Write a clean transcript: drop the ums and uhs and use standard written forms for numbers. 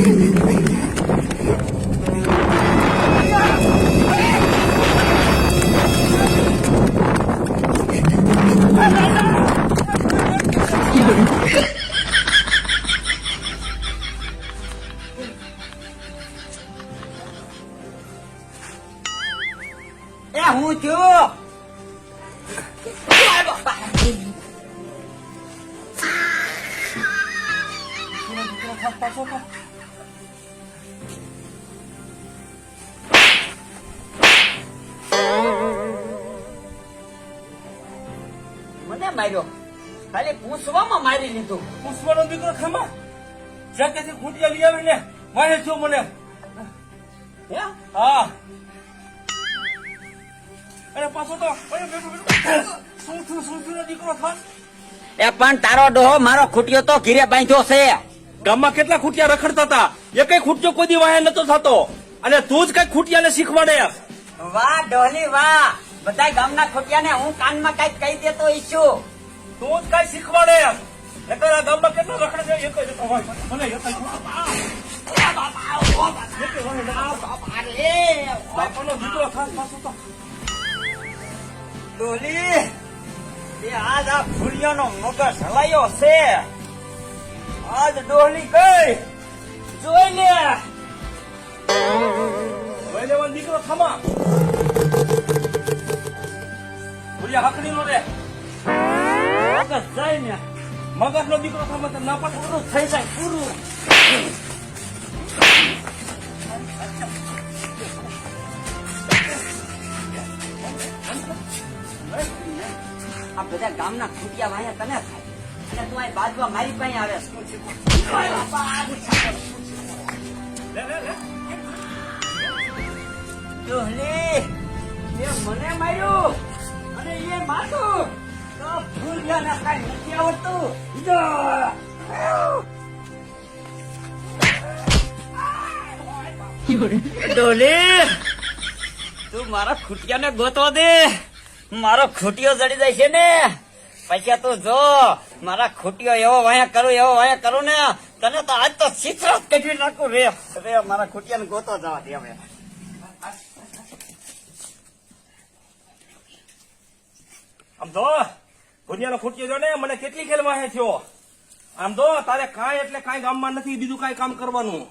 એ હું છું મને માર્યો ખાલી પૂછવામાં મારી લીધું. પૂછવાનો દીકરો ખમા જ્યાં ત્યાંથી ખૂંટિયા લઈ આવીને વાહે છો મને. હે? હા અરે પાછો તો શું છું દીકરો થા. એ પણ તારો ડોહો મારો ખૂટ્યો તો ઘીરે બાંધ્યો છે. ગામમાં કેટલા ખૂટિયા રખડતા હતા, એ કઈ ખૂટ્યો કોઈ દી વાહે નતો થતો, અને તું જ કઈ ખૂટિયાને શીખવાડે. વાહ ડોહલી વાહ, બધા ગામના ખોટિયાને હું કાનમાં કઈક કહી દેતો ઈચ્છું. તું જ કઈ શીખવાડે. એટલે આ ગામમાં કેટલા રખડે છે, એક જ હોય. મને બાપાનો દીકરો ખાસ પાછો તો ડોલી એ આજ આ ફૂલિયાનો મગજ હલાયો છે. આજ ડોહલી ગઈ જોઈ લે. વહી લેવાનો દીકરો થમા ભૂલિયા હકડી નો રે. મગજ જાય ને મગજ નો દીકરો થમા તો ના પણ પૂરું થઈ જાય પૂરું. આ બધા ગામના ખૂટિયા વાયા તને થાય અને તું અહીં બાજવા મારી પાસે આવે ડોહલી એ મને માર્યું અને એ માથું તો ફૂલિયાને કઈ નથી આવડતું. ડોલી તું મારા ખૂટિયાને ગોતવા દે. મારો ખૂટિયો જડી જાય છે ને પછી તું જો મારા ખૂટિયો એવો વાયા કરું ને તને તો આજ તો ચિત્ર જ કઢી નાખું રે. મારા ખૂટિયાને ગોતો જવા દે હવે. આમ તો ભુનિયાનો ખૂટ્યો જો ને મને કેટલી ખેલ વાહે થયો. આમ તો તારે કાંઈ એટલે કાંઈ ગામમાં નથી બીજું કાંઈ કામ કરવાનું.